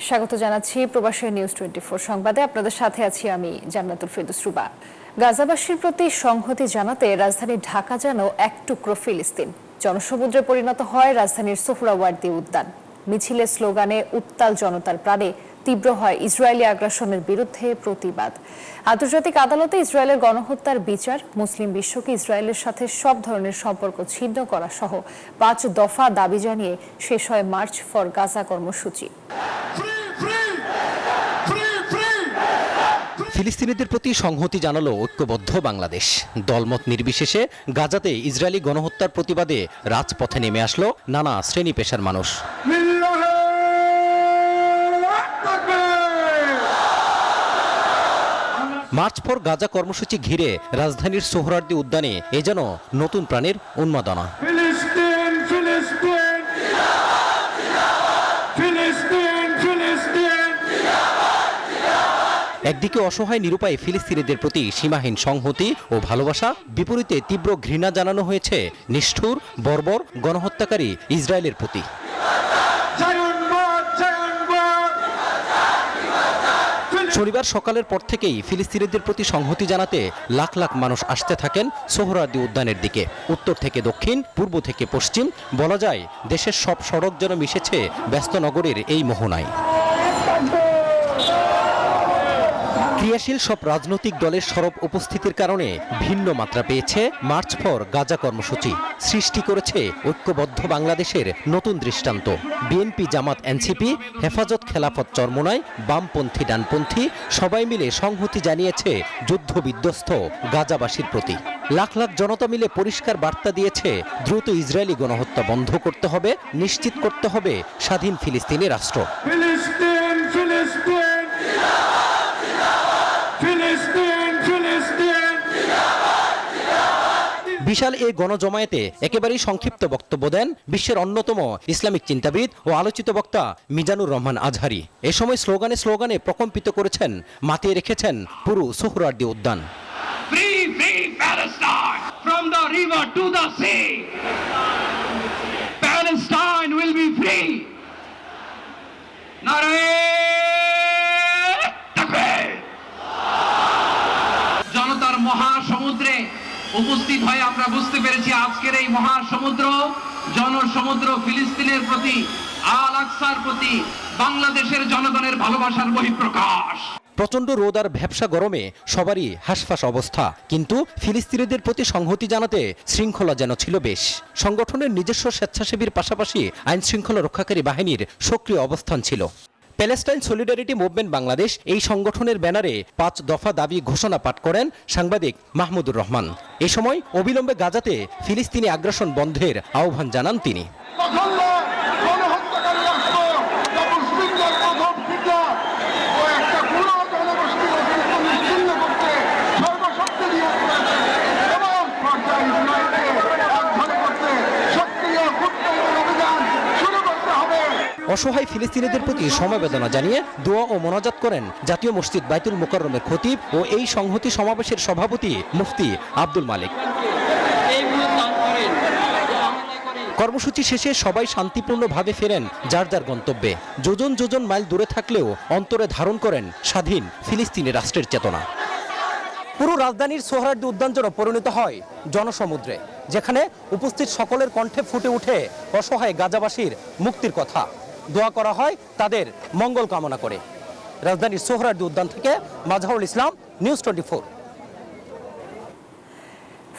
স্বাগত জানাচ্ছি প্রবাসী নিউজ 24 সংবাদে। আপনাদের সাথে আছি আমি জান্নাতুল ফেরদৌস রুবা। গাজাবাসীর প্রতি সংহতি জানাতে রাজধানী ঢাকা যেন এক টুকরো ফিলিস্তিন। জনসমুদ্রে পরিণত হয় রাজধানীর সোহরাওয়ার্দী উদ্যান। মিছিলে স্লোগানে উত্তাল জনতার প্রাণে তীব্র হয় ইসরায়েলি আগ্রাসনের বিরুদ্ধে প্রতিবাদ। আন্তর্জাতিক আদালতে ইসরায়েলের গণহত্যার বিচার, মুসলিম বিশ্বকে ইসরায়েলের সাথে সব ধরনের সম্পর্ক ছিন্ন করা সহ 5 দফা দাবি জানিয়ে শেষ হয় মার্চ ফর গাজা কর্মসূচি। ফিলিস্তিনিদের প্রতি সংহতি জানালো ঐক্যবদ্ধ বাংলাদেশ। দলমত নির্বিশেষে গাজাতে ইসরায়েলি গণহত্যার প্রতিবাদে রাজপথে নেমে আসলো নানা শ্রেণী পেশার মানুষ। মার্চ ফর গাজা কর্মসূচি ঘিরে রাজধানীর সোহরাওয়ার্দী উদ্যানে এ যেন নতুন প্রাণের উন্মাদনা। একদিকে অসহায় নিরুপায় ফিলিস্তিনিদের প্রতি সীমাহীন সংহতি ও ভালোবাসা, বিপরীতে তীব্র ঘৃণা জানানো হয়েছে নিষ্ঠুর বর্বর গণহত্যাকারী ইসরায়েলের প্রতি। শনিবার সকালের পর থেকেই ফিলিস্তিনিদের প্রতি সংহতি জানাতে লাখ লাখ মানুষ আসতে থাকেন সোহরাওয়ার্দী উদ্যানের দিকে। উত্তর থেকে দক্ষিণ, পূর্ব থেকে পশ্চিম, বলা যায় দেশের সব সড়ক যেন মিশেছে ব্যস্ত নগরের এই মোহনায়। ক্রিয়াশীল সব রাজনৈতিক দলের সরব উপস্থিতির কারণে ভিন্ন মাত্রা পেয়েছে মার্চ ফর গাজা কর্মসূচি। সৃষ্টি করেছে ঐক্যবদ্ধ বাংলাদেশের নতুন দৃষ্টান্ত। বিএনপি, জামাত, এনসিপি, হেফাজত, খেলাফত, চরমোনাই, বামপন্থী, ডানপন্থী সবাই মিলে সংহতি জানিয়েছে যুদ্ধ বিধ্বস্ত গাজাবাসীর প্রতি। লাখ লাখ জনতা মিলে পরিষ্কার বার্তা দিয়েছে দ্রুত ইসরায়েলি গণহত্যা বন্ধ করতে হবে, নিশ্চিত করতে হবে স্বাধীন ফিলিস্তিনি রাষ্ট্র। বিশাল এই গণজমায়েতে একেবারেই সংক্ষিপ্ত বক্তব্য দেন বিশ্বের অন্যতম ইসলামিক চিন্তাবিদ ও আলোচিত বক্তা মিজানুর রহমান আজহারি। এ সময় স্লোগানে স্লোগানে প্রকম্পিত করেছেন, মাতিয়ে রেখেছেন পুরো সোহরাওয়ার্দী উদ্যান। Free, free Palestine from the river to the sea. Palestine will be free. জনতার মহাসমুদ্রে উপস্থিত হয়ে আমরা বুঝতে পেরেছি আজকের এই মহাসমুদ্র জনসমুদ্র ফিলিস্তিনের প্রতি, আল আকসার প্রতি বাংলাদেশের জনগণের ভালোবাসার বহিঃপ্রকাশ। প্রচণ্ড রোদ আর ভ্যাপসা গরমে সবারই হাঁসফাঁস অবস্থা, কিন্তু ফিলিস্তিনিদের প্রতি সংহতি জানাতে শৃঙ্খলা যেন ছিল বেশ। সংগঠনের নিজস্ব স্বেচ্ছাসেবীর পাশাপাশি আইন শৃঙ্খলা রক্ষাকারী বাহিনীর সক্রিয় অবস্থান ছিল। প্যালেস্টাইন সলিডারিটি মুভমেন্ট বাংলাদেশ এই সংগঠনের ব্যানারে 5 দফা দাবি ঘোষণা পাঠ করেন সাংবাদিক মাহমুদুর রহমান। এ সময় অবিলম্বে গাজাতে ফিলিস্তিনি আগ্রাসন বন্ধের আহ্বান জানান তিনি। অসহায় ফিলিস্তিনিদের প্রতি সমবেদনা জানিয়ে দোয়া ও মোনাজাত করেন জাতীয় মসজিদ বাইতুল মুকাররমের খতিব ও এই সংহতি সমাবেশের সভাপতি মুফতি আব্দুল মালিক। কর্মসূচি শেষে সবাই শান্তিপূর্ণভাবে ফেরেন যার যার গন্তব্যে। যোজন যোজন মাইল দূরে থাকলেও অন্তরে ধারণ করেন স্বাধীন ফিলিস্তিনি রাষ্ট্রের চেতনা। পুরো রাজধানীর সোহরাওয়ার্দী উদ্যান যেন পরিণত হয় জনসমুদ্রে, যেখানে উপস্থিত সকলের কণ্ঠে ফুটে ওঠে অসহায় গাজাবাসীর মুক্তির কথা। দোয়া করা হয় তাদের মঙ্গল কামনা করে। রাজধানীর সোহরাওয়ার্দী উদ্যান থেকে মাজহারুল ইসলাম, নিউজ 24।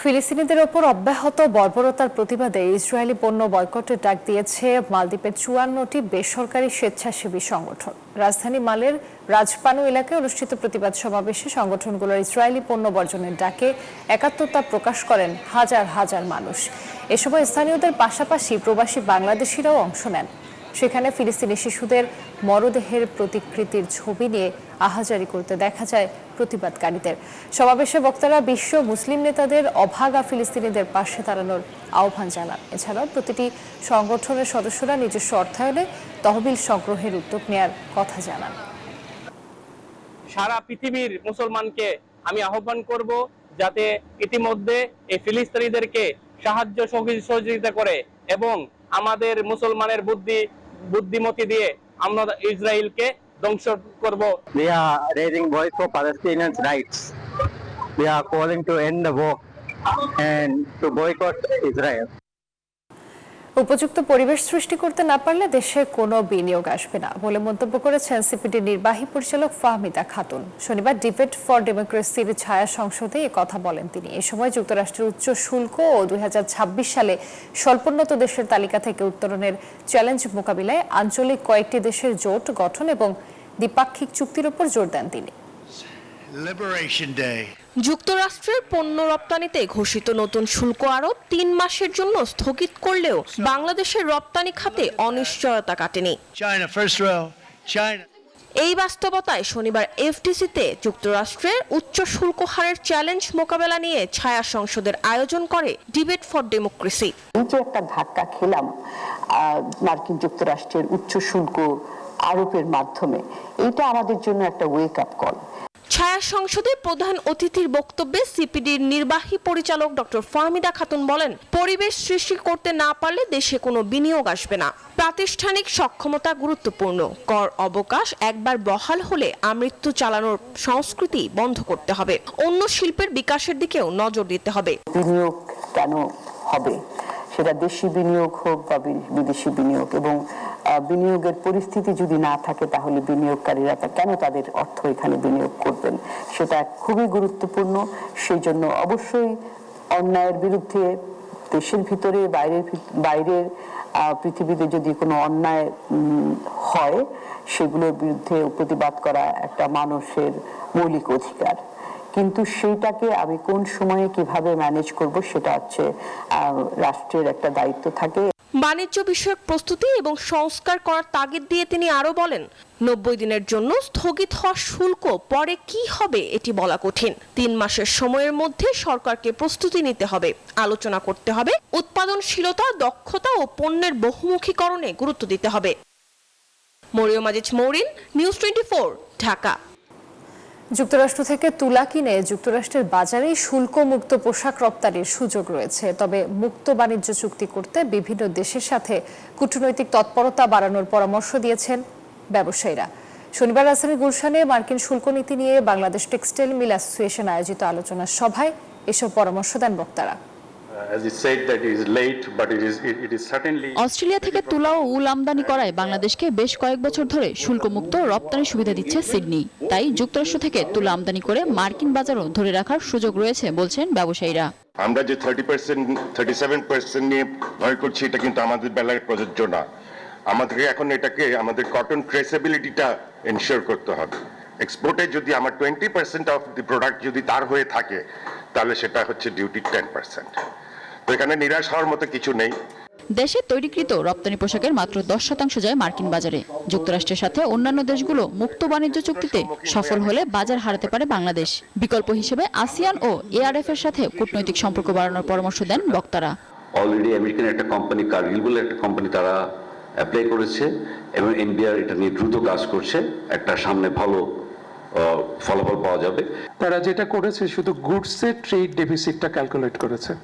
ফিলিস্তিনিদের ওপর অব্যাহত বর্বরতার প্রতিবাদে ইসরায়েলি পণ্য বয়কটের ডাক দিয়েছে মালদ্বীপের 54টি বেসরকারি স্বেচ্ছাসেবী সংগঠন। রাজধানী মালের রাজপানু এলাকায় অনুষ্ঠিত প্রতিবাদ সমাবেশে সংগঠনগুলোর ইসরায়েলি পণ্য বর্জনের ডাকে একাত্মতা প্রকাশ করেন হাজার হাজার মানুষ। এ সময় স্থানীয়দের পাশাপাশি প্রবাসী বাংলাদেশিরাও অংশ নেন। সেখানে ফিলিস্তিনি শিশুদের মরদেহের প্রতিকৃতির ছবি নিয়ে আহাজারি করতে দেখা যায় প্রতিবাদকারীদের। সমাবেশে বক্তারা বিশ্ব মুসলিম নেতাদের অভাগা ফিলিস্তিনিদের পাশে দাঁড়ানোর আহ্বান জানান। এছাড়াও প্রতিটি সংগঠনের সদস্যরা নিজস্ব অর্থায়নে তহবিল সংগ্রহের উদ্যোগ নেয়ার কথা জানান। সারা পৃথিবীর মুসলমানকে আমি আহ্বান করব যাতে ইতিমধ্যে এই ফিলিস্তিনিদেরকে সাহায্য সহযোগিতা করে এবং আমাদের মুসলমানের বুদ্ধিমতি দিয়ে আমরা ইসরায়েলকে ধ্বংস করব। We are raising voice for Palestinians' rights. We are calling to end the war and to boycott Israel. উপযুক্ত পরিবেশ সৃষ্টি করতে না পারলে দেশে কোনো বিনিয়োগ আসবে না বলে মন্তব্য করেছেন সিপিডির নির্বাহী পরিচালক ফাহমিদা খাতুন। শনিবার ডিবেট ফর ডেমোক্রেসির ছায়া সংসদে এ কথা বলেন তিনি। এ সময় যুক্তরাষ্ট্রের উচ্চ শুল্ক ও 2026 সালে স্বল্পোন্নত দেশের তালিকা থেকে উত্তরণের চ্যালেঞ্জ মোকাবিলায় আঞ্চলিক কয়েকটি দেশের জোট গঠন এবং দ্বিপাক্ষিক চুক্তির উপর জোর দেন তিনি। যুক্তরাষ্ট্রের পণ্য রপ্তানিতে ঘোষিত নতুন শুল্ক আরোপ 3 মাসের জন্য স্থগিত করলেও বাংলাদেশের রপ্তানি খাতে অনিশ্চয়তা কাটেনি। এই বাস্তবতায় শনিবার এফটিসিতে যুক্তরাষ্ট্রের উচ্চ শুল্ক হারের চ্যালেঞ্জ মোকাবেলা নিয়ে ছায়া সংসদের আয়োজন করে ডিবেট ফর ডেমোক্রেসি। এই যে একটা ধাক্কা খেলাম মার্কিন যুক্তরাষ্ট্রের উচ্চ শুল্ক আরোপের মাধ্যমে, এটা আমাদের জন্য একটা ওয়েক আপ কল। ছায়া সংসদে প্রধান অতিথির বক্তব্যে সিপিডির নির্বাহী পরিচালক ডক্টর ফাহমিদা খাতুন বলেন, পরিবেশ সৃষ্টি করতে না পারলে দেশে কোনো বিনিয়োগ আসবে না। প্রাতিষ্ঠানিক সক্ষমতা গুরুত্বপূর্ণ। কর অবকাশ একবার বহাল হলে আমৃত্যু চালানোর সংস্কৃতি বন্ধ করতে হবে। অন্য শিল্পের বিকাশের দিকেও নজর দিতে হবে। বিনিয়োগ কেন হবে, সেটা দেশি বিনিয়োগ হোক বা বিদেশি বিনিয়োগ, এবং বিনিয়োগের পরিস্থিতি যদি না থাকে তাহলে বিনিয়োগকারীরা কেন তাদের অর্থ এখানে বিনিয়োগ করবেন, সেটা খুবই গুরুত্বপূর্ণ। সেই জন্য অবশ্যই অন্যায়ের বিরুদ্ধে দেশের ভিতরে বাইরের পৃথিবীতে যদি কোনো অন্যায় হয় সেগুলোর বিরুদ্ধে প্রতিবাদ করা একটা মানুষের মৌলিক অধিকার। কিন্তু সেইটাকে আমি কোন সময়ে কিভাবে ম্যানেজ করব সেটা হচ্ছে রাষ্ট্রের একটা দায়িত্ব থাকে। বাণিজ্য বিষয়ক প্রস্তুতি এবং সংস্কার করার তাগিদ দিয়ে তিনি আরো বলেন, 90 দিনের জন্য স্থগিত হওয়া শুল্ক পরে কি হবে এটি বলা কঠিন। 3 মাসের সময়ের মধ্যে সরকারকে প্রস্তুতি নিতে হবে, আলোচনা করতে হবে, উৎপাদনশীলতা, দক্ষতা ও পণ্যের বহুমুখীকরণে গুরুত্ব দিতে হবে। মরিয়ম আজিজ মৌরিন, নিউজ 24, ঢাকা। যুক্তরাষ্ট্র থেকে তুলা কিনে যুক্তরাষ্ট্রের বাজারেই শুল্কমুক্ত পোশাক রপ্তানির সুযোগ রয়েছে। তবে মুক্ত বাণিজ্য চুক্তি করতে বিভিন্ন দেশের সাথে কূটনৈতিক তৎপরতা বাড়ানোর পরামর্শ দিয়েছেন ব্যবসায়ীরা। শনিবার রাজধানীর গুলশানে মার্কিন শুল্ক নীতি নিয়ে বাংলাদেশ টেক্সটাইল মিল অ্যাসোসিয়েশন আয়োজিত আলোচনা সভায় এসব পরামর্শ দেন বক্তারা। অস্ট্রেলিয়া থেকে তুলা ও উল আমদানি করায় বাংলাদেশকে বেশ কয়েক বছর ধরে শুল্কমুক্ত রপ্তানি সুবিধা দিচ্ছে সিডনি। তাই যুক্তরাষ্ট্র থেকে তুলা আমদানি করে মার্কিন বাজারও ধরে রাখার সুযোগ রয়েছে বলছেন ব্যবসায়ীরা। আমরা যে 37% নিয়ে ভয় করছি, এটা কিন্তু আমাদের বেলায় প্রযোজ্য না। আমাদেরকে এখন আমাদের কটন ট্রেসেবিলিটিটা এনশিওর করতে হবে। এক্সপোর্টে যদি আমার 20% অফ দি প্রোডাক্ট যদি তার হয়ে থাকে তাহলে সেটা হচ্ছে ডিউটি 10%। তো এখানে নিরাশ হওয়ার মতো কিছু নেই। দেশে তৈরিকৃত রপ্তানি পোশাকের মাত্র 10% যায় মার্কিন বাজারে। যুক্তরাষ্ট্রের সাথে অন্যান্য দেশগুলো মুক্ত বাণিজ্য চুক্তিতে সফল হলে বাজার হারাতে পারে বাংলাদেশ। বিকল্প হিসেবে আসিয়ান ও এআরএফ এর সাথে কূটনৈতিক সম্পর্ক বাড়ানোর পরামর্শ দেন বক্তারা। অলরেডি আমেরিকান একটা কোম্পানি, কার্গিল বলে একটা কোম্পানি, তারা অ্যাপ্লাই করেছে এবং এনবিআর এটা নিয়ে দ্রুত কাজ করছে। একটা সামনে ভালো ফলাফল পাওয়া যাবে। তারা যেটা করেছে শুধু গুডসের ট্রেড ডেফিসিটটা ক্যালকুলেট করেছে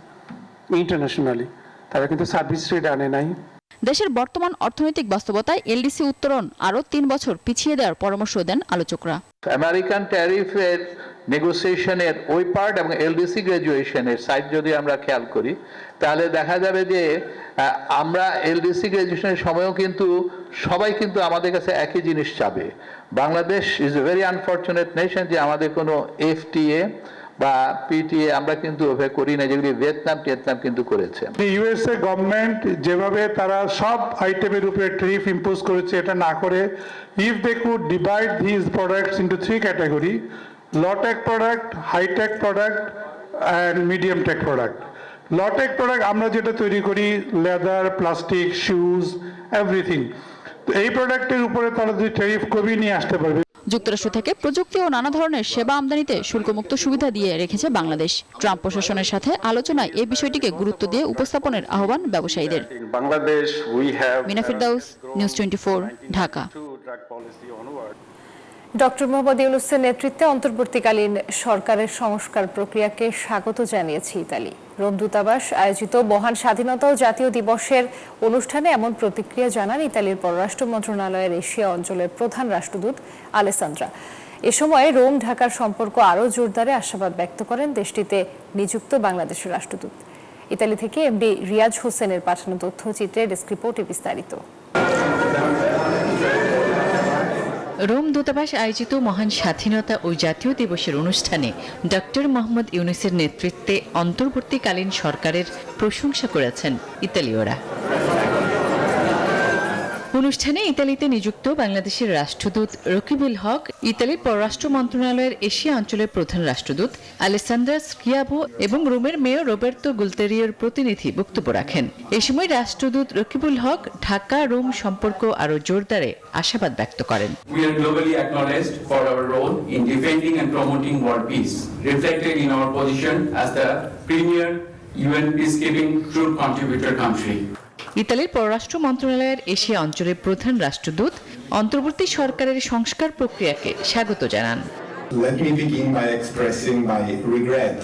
ইন্টারন্যাশনালি, তারা কিন্তু সার্ভিস ট্রেড আনে নাই। দেশের বর্তমান অর্থনৈতিক বাস্তবতায় এলডিসি উত্তরণ আরও 3 বছর পিছিয়ে দেওয়ার পরামর্শ দেন আলোচকরা। আমেরিকান ট্যারিফের নেগোসিয়েশনের ওই পার্ট এবং এলডিসি গ্রাজুয়েশনের সাইড যদি আমরা খেয়াল করি তাহলে দেখা যাবে যে আমরা এলডিসি গ্রাজুয়েশনের সময়ও কিন্তু সবাই কিন্তু আমাদের কাছে একই জিনিস চাবে। Bangladesh is a very unfortunate nation যে আমাদের কোনো এফটিএ বা পিটিএ আমরা কিন্তু ওভাবে করি না, যেগুলি ভিয়েতনাম কিন্তু করেছে। ইউএসএ গভর্নমেন্ট যেভাবে তারা সব আইটেমের উপরে ট্যারিফ ইম্পোজ করেছে, এটা না করে if they could divide this products into 3 category, low tech product, high tech product and medium tech product. Low tech product আমরা যেটা তৈরি করি লেদার, প্লাস্টিক, শুজ, এভরিথিং। তো এই প্রোডাক্টের উপরে তারা যদি ট্যারিফ কমিয়ে নিয়ে আসতে পারবে। যুক্তরাষ্ট্র থেকে প্রযুক্তি ও নানা ধরনের সেবা আমদানিতে শুল্কমুক্ত সুবিধা দিয়ে রেখেছে বাংলাদেশ। ট্রাম্প প্রশাসনের সাথে আলোচনায় এই বিষয়টিকে গুরুত্ব দিয়ে উপস্থাপনের আহ্বান ব্যবসায়ীদের। মিনা ফিরদাউস, নিউজ 24, ঢাকা। ডক্টর মোহাম্মদ ইউনূসের নেতৃত্বে অন্তর্বর্তীকালীন সরকারের সংস্কার প্রক্রিয়াকে স্বাগত জানিয়েছে ইতালি। রোম দূতাবাস আয়োজিত মহান স্বাধীনতা ও জাতীয় দিবসের অনুষ্ঠানে এমন প্রতিক্রিয়া জানান ইতালির পররাষ্ট্র মন্ত্রণালয়ের এশিয়া অঞ্চলের প্রধান রাষ্ট্রদূত আলেসান্দ্রা। এ সময় রোম ঢাকার সম্পর্ক আরও জোরদারে আশাবাদ ব্যক্ত করেন দেশটিতে নিযুক্ত বাংলাদেশের রাষ্ট্রদূত। ইতালি থেকে এমডি রিয়াজ হোসেনের পাঠানো তথ্যচিত্রে ডেস্ক রিপোর্টে বিস্তারিত। রোম দূতাবাস আয়োজিত মহান স্বাধীনতা ও জাতীয় দিবসের অনুষ্ঠানে ডক্টর মোহাম্মদ ইউনূসের নেতৃত্বে অন্তর্বর্তীকালীন সরকারের প্রশংসা করেছেন ইতালীয়রা। অনুষ্ঠানে ইতালিতে নিযুক্ত বাংলাদেশের রাষ্ট্রদূত রকিবুল হক, ইতালির পররাষ্ট্র মন্ত্রণালয়ের এশিয়া অঞ্চলের প্রধান রাষ্ট্রদূত আলেসান্দ্রা স্কিয়াভো এবং রোমের মেয়র রোবের্তো গুলতেরিওর প্রতিনিধি বক্তব্য রাখেন। এ সময় রাষ্ট্রদূত রকিবুল হক ঢাকা রোম সম্পর্ক আরও জোরদারে আশাবাদ ব্যক্ত করেন। We are globally acknowledged for our role in defending and promoting world peace, reflected in our position as the premier UN peacekeeping troop contributor country. ইতালির পররাষ্ট্র মন্ত্রণালয়ের এশিয়া অঞ্চলের প্রধান রাষ্ট্রদূত অন্তর্বর্তী সরকারের সংস্কার প্রক্রিয়াকে স্বাগত জানান। Let me begin by expressing my regret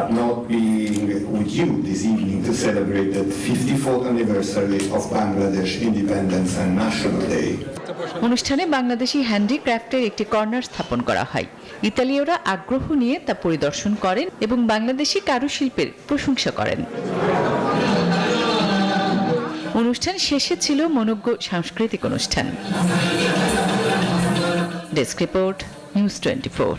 at not being with you this evening to celebrate the 54th anniversary of Bangladesh Independence and National Day. অনুষ্ঠানে বাংলাদেশি হ্যান্ডিক্রাফটের একটি কর্নার স্থাপন করা হয়। ইতালীয়রা আগ্রহ নিয়ে তা পরিদর্শন করেন এবং বাংলাদেশি কারুশিল্পের প্রশংসা করেন। অনুষ্ঠান শেষে ছিল মনোজ্ঞ সাংস্কৃতিক অনুষ্ঠান। Desk report, news 24।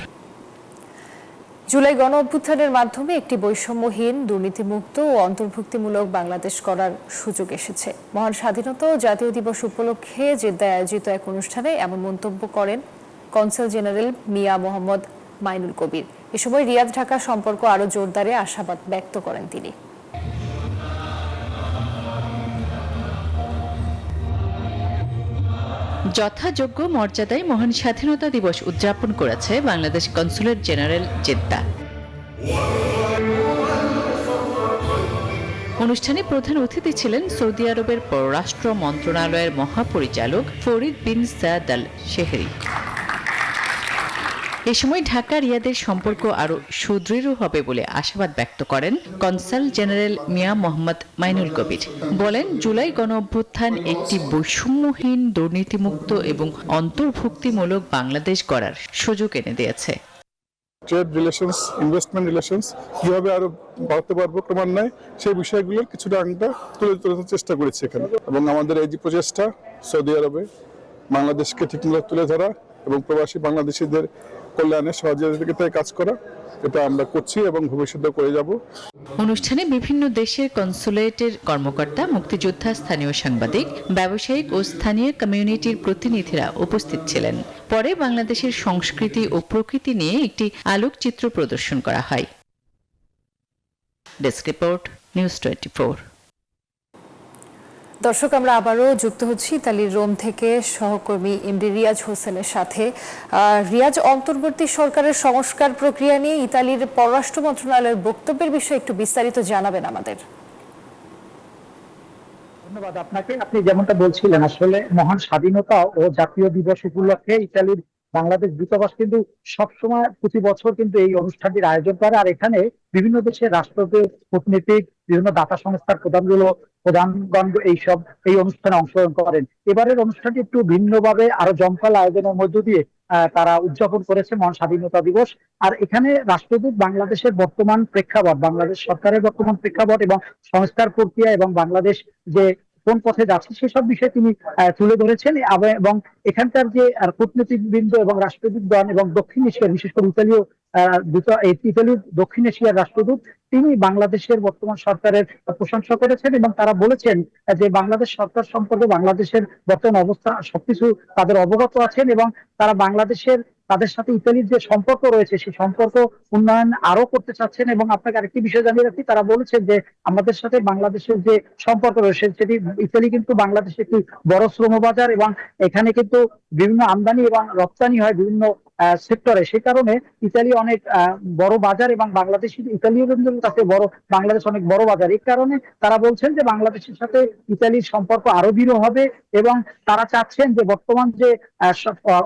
জুলাই গণ অভ্যুত্থানের মাধ্যমে একটি বৈষম্যহীন, দুর্নীতিমুক্ত ও অন্তর্ভুক্তিমূলক বাংলাদেশ করার সুযোগ এসেছে। মহান স্বাধীনতা ও জাতীয় দিবস উপলক্ষে জেদ্দায় আয়োজিত এক অনুষ্ঠানে এমন মন্তব্য করেন কনসাল জেনারেল মিয়া মোহাম্মদ মাইনুল কবির। এ সময় রিয়াদ ঢাকা সম্পর্ক আরও জোরদারে আশাবাদ ব্যক্ত করেন তিনি। যথাযোগ্য মর্যাদায় মহান স্বাধীনতা দিবস উদযাপন করেছে বাংলাদেশ কনসুলেট জেনারেল জেদ্দা। অনুষ্ঠানে প্রধান অতিথি ছিলেন সৌদি আরবের পররাষ্ট্র মন্ত্রণালয়ের মহাপরিচালক ফরিদ বিন সাদ আল শেহরি। এ সময় ঢাকা রিয়াদের সম্পর্ক আরও সুদৃঢ় হবে বলে আশাবাদ ব্যক্ত করেন কনসাল জেনারেল মিয়া মোহাম্মদ মাইনুল কবির। বলেন, জুলাই গণ অভ্যুত্থান একটি বৈষম্যহীন, দুর্নীতিমুক্ত এবং অন্তর্ভুক্তিমূলক বাংলাদেশ গড়ার সুযোগ এনে দিয়েছে। ট্রেড রিলেশনস, ইনভেস্টমেন্ট রিলেশনস কিভাবে আরো বাড়তে পারবো ক্রমান্বয়ে, সেই বিষয়গুলোর কিছুটা আমরা তুলে ধরার চেষ্টা করেছি এখানে। এবং আমাদের এই যে প্রচেষ্টা সৌদি আরবে বাংলাদেশকে ঠিকমতো তুলে ধরা এবং প্রবাসী বাংলাদেশিদের কল্যাণে সহযোগিতায় কাজ করা, এটা আমরা করছি এবং ভবিষ্যতে করে যাব। অনুষ্ঠানে বিভিন্ন দেশের কনসুলেটের কর্মকর্তা, মুক্তিযোদ্ধা, স্থানীয় সাংবাদিক, ব্যবসায়িক ও স্থানীয় কমিউনিটির প্রতিনিধিরা উপস্থিত ছিলেন। পরে বাংলাদেশের সংস্কৃতি ও প্রকৃতি নিয়ে একটি আলোকচিত্র প্রদর্শন করা হয়। Desk report, news 24। দর্শক, আমরা আবারও যুক্ত হচ্ছি ইতালির রোম থেকে সহকর্মী এমডি রিয়াজ হোসেনের সাথে। রিয়াজ, অন্তর্বর্তী সরকারের সংস্কার প্রক্রিয়া নিয়ে ইতালির পররাষ্ট্র মন্ত্রণালয়ের বক্তব্যের বিষয়ে একটু বিস্তারিত জানাবেন আমাদের। ধন্যবাদ আপনাকে। আপনি যেমনটা বলছিলেন, আসলে মহান স্বাধীনতা ও জাতীয় দিবস উপলক্ষে ইতালির বাংলাদেশ দূতাবাস কিন্তু সবসময় প্রতি বছর কিন্তু এই অনুষ্ঠানটির আয়োজন করে। আর এখানে বিভিন্ন দেশের রাষ্ট্রদূত, কূটনীতিক, বিভিন্ন দাতা সংস্থার প্রধানগণ এই অনুষ্ঠানে অংশগ্রহণ করেন। এবারের অনুষ্ঠানটি একটু ভিন্নভাবে আরো জমকালো আয়োজনের মধ্য দিয়ে তারা উদযাপন করেছে মহান স্বাধীনতা দিবস। আর এখানে রাষ্ট্রদূত বাংলাদেশের বর্তমান প্রেক্ষাপট, বাংলাদেশ সরকারের বর্তমান প্রেক্ষাপট এবং সংস্কার প্রক্রিয়া এবং বাংলাদেশ যে কোন পথে যাচ্ছে সেসব বিষয়ে তিনি তুলে ধরেছেন। এবং এখানকার যে কূটনীতিকবৃন্দ এবং রাষ্ট্রদূতগণ এবং দক্ষিণ এশিয়ার, বিশেষ করে ইতালির দক্ষিণ এশিয়ার রাষ্ট্রদূত, তিনি বাংলাদেশের বর্তমান সরকারের প্রশংসা করেছেন এবং তারা বলেছেন যে বাংলাদেশ সরকার সম্পর্কে বাংলাদেশের বর্তমান অবস্থা সবকিছু তাদের অবগত আছেন এবং তারা তাদের সাথে ইতালির যে সম্পর্ক রয়েছে সেই সম্পর্ক উন্নয়ন আরো করতে চাচ্ছেন। এবং আপনাকে আরেকটি বিষয় জানিয়ে রাখি, তারা বলেছেন যে আমাদের সাথে বাংলাদেশের যে সম্পর্ক রয়েছে সেটি, ইতালি কিন্তু বাংলাদেশের একটি বড় শ্রমবাজার এবং এখানে কিন্তু বিভিন্ন আমদানি এবং রপ্তানি হয় বিভিন্ন সেক্টরে। সে কারণে ইতালি অনেক বড় বাজার এবং ইতালীয় কাছে বাংলাদেশ অনেক বড় বাজার। এই কারণে তারা বলছেন যে বাংলাদেশের সাথে ইতালির সম্পর্ক আরো দৃঢ় হবে এবং তারা চাচ্ছেন যে বর্তমান যে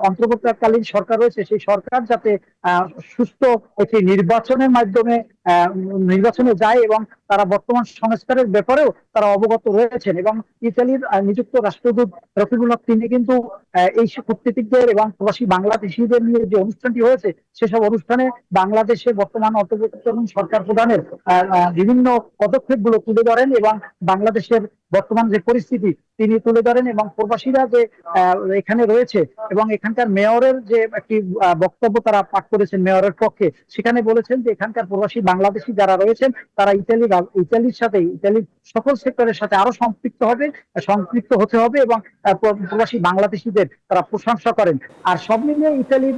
অন্তর্বর্তীকালীন সরকার রয়েছে সেই সরকার যাতে সুস্থ একটি নির্বাচনের মাধ্যমে নির্বাচনে যায় এবং তারা বর্তমান সংস্কারের ব্যাপারেও তারা অবগত রয়েছেন। এবং ইতালির নিযুক্ত রাষ্ট্রদূত রফিকুল হক তিনি কিন্তু এই কূটনীতিকদের এবং প্রবাসী বাংলাদেশিদের নিয়ে যে অনুষ্ঠানটি হয়েছে সেসব অনুষ্ঠানে বাংলাদেশের বর্তমান অন্তর্বর্তীকালীন সরকার প্রধানের বিভিন্ন পদক্ষেপগুলো তুলে ধরেন এবং বাংলাদেশের বর্তমান যে পরিস্থিতি তিনি তুলে ধরেন এবং প্রবাসীরা যে এখানে রয়েছে এবং এখানকার মেয়রের যে একটি বক্তব্য তারা পাঠ করেছেন মেয়রের পক্ষে, সেখানে বলেছেন যে এখানকার প্রবাসী বাংলাদেশি যারা রয়েছেন তারা ইতালির সাথে ইতালির সকল সেক্টরের সাথে আরো সম্পৃক্ত হতে হবে এবং প্রবাসী বাংলাদেশিদের তারা প্রশংসা করেন। আর সব মিলিয়ে ইতালির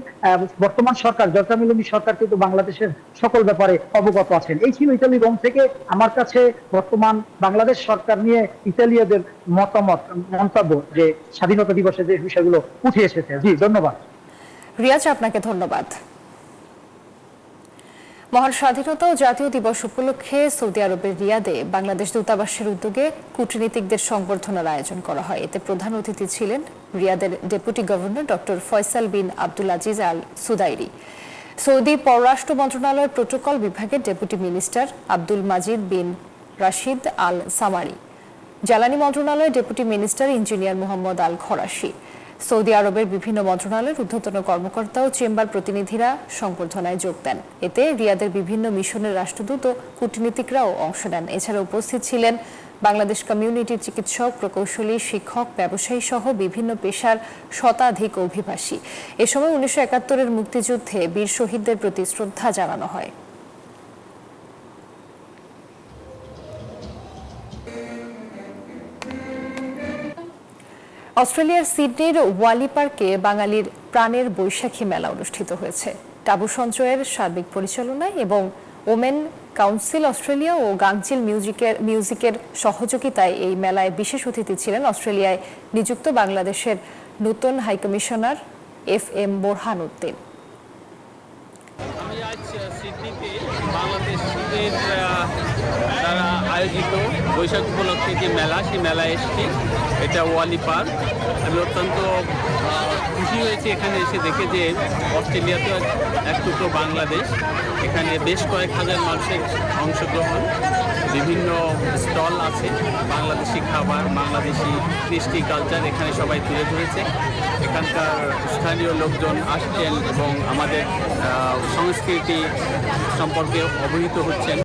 বর্তমান সরকার জর্জা মেলোনি সরকার কিন্তু বাংলাদেশের সকল ব্যাপারে অবগত আছেন। এই ছিল ইতালি রোম থেকে আমার কাছে বর্তমান বাংলাদেশ সরকার নিয়ে ইতালীয়দের মন্তব্য যে স্বাধীনতা দিবসে যে বিষয়গুলো উঠে এসেছে। জি ধন্যবাদ। রিয়াজ, আপনাকে ধন্যবাদ। মহান স্বাধীনতা ও জাতীয় দিবস উপলক্ষে সৌদি আরবের রিয়াদে বাংলাদেশ দূতাবাসের উদ্যোগে কূটনীতিকদের সংবর্ধনার আয়োজন করা হয়। এতে প্রধান অতিথি ছিলেন রিয়াদের ডেপুটি গভর্নর ডক্টর ফয়সাল বিন আব্দুল আজিজ আল সুদাইরি, সৌদি পররাষ্ট্র মন্ত্রণালয়ের প্রোটোকল বিভাগের ডেপুটি মিনিস্টার আব্দুল মাজিদ বিন রাশিদ আল সামারি, জ্বালানি মন্ত্রণালয়ের ডেপুটি মিনিস্টার ইঞ্জিনিয়ার মোহাম্মদ আল খরাশি, সৌদি আরবের বিভিন্ন মন্ত্রণালয়ের ঊর্ধ্বতন কর্মকর্তা ও চেম্বার প্রতিনিধিরা সংবর্ধনায় যোগ দেন। এতে রিয়াদের বিভিন্ন মিশনের রাষ্ট্রদূত ও কূটনীতিকরাও অংশ নেন। এছাড়া উপস্থিত ছিলেন বাংলাদেশ কমিউনিটির চিকিৎসক, প্রকৌশলী, শিক্ষক, ব্যবসায়ী সহ বিভিন্ন পেশার শতাধিক অভিবাসী। এ সময় 1971-এর মুক্তিযুদ্ধে বীর শহীদদের প্রতি শ্রদ্ধা জানানো হয়। অস্ট্রেলিয়ার সিডনির ওয়ালি পার্কে বাঙালির প্রাণের বৈশাখী মেলা অনুষ্ঠিত হয়েছে। টাবু সঞ্চয়ের সার্বিক পরিচালনায় এবং ওমেন কাউন্সিল অস্ট্রেলিয়া ও গাংচিল মিউজিকের সহযোগিতায় এই মেলায় বিশেষ অতিথি ছিলেন অস্ট্রেলিয়ায় নিযুক্ত বাংলাদেশের নতুন হাইকমিশনার FM বোরহান উদ্দিন। আমি আজ সিডনিতে বাংলাদেশের দ্বারা আয়োজিত বৈশাখ উপলক্ষে যে মেলা, সেই মেলায় এসেছি। এটা ওয়ালি পার্ক। আমি অত্যন্ত খুশি হয়েছি এখানে এসে দেখে যে অস্ট্রেলিয়াতে এক টুকরো বাংলাদেশ। এখানে বেশ কয়েক হাজার মানুষের অংশগ্রহণ, বিভিন্ন স্টল আছে, বাংলাদেশি খাবার, বাংলাদেশি কৃষ্টি কালচার এখানে সবাই তুলে ধরেছে। এখানকার স্থানীয় লোকজন আসছেন এবং আমাদের সংস্কৃতি সম্পর্কে অবহিত হচ্ছেন।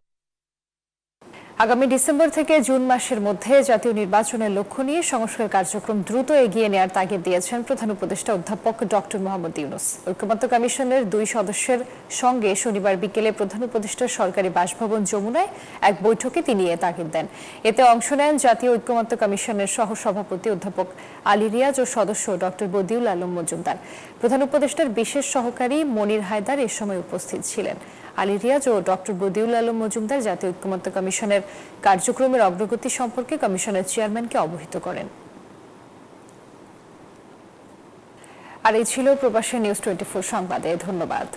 আগামী ডিসেম্বর থেকে জুন মাসের মধ্যে জাতীয় নির্বাচনের লক্ষ্য নিয়ে সংস্কার কার্যক্রম দ্রুত এগিয়ে নেওয়ার তাগিদ দিয়েছেন প্রধান উপদেষ্টা অধ্যাপক ডক্টর মোহাম্মদ ইউনূস। ঐক্যমত্য কমিশনের 2 সদস্যের সঙ্গে শনিবার বিকেলে প্রধান উপদেষ্টার সরকারি বাসভবন যমুনায় এক বৈঠকে তিনি এ তাগিদ দেন। এতে অংশ নেন জাতীয় ঐক্যমত্য কমিশনের সহসভাপতি অধ্যাপক আলী রিয়াজ ও সদস্য ডক্টর বদিউল আলম মজুমদার। প্রধান উপদেষ্টার বিশেষ সহকারী মনির হায়দার এ সময় উপস্থিত ছিলেন। আলী রিয়াজ ও ডক্টর বদিউল আলম মজুমদার জাতীয় ঐক্যমত্য কমিশনের কার্যক্রমের অগ্রগতি সম্পর্কে কমিশনের চেয়ারম্যানকে অবহিত করেন। আর এই ছিল প্রবাসী নিউজ 24 সংবাদে। ধন্যবাদ।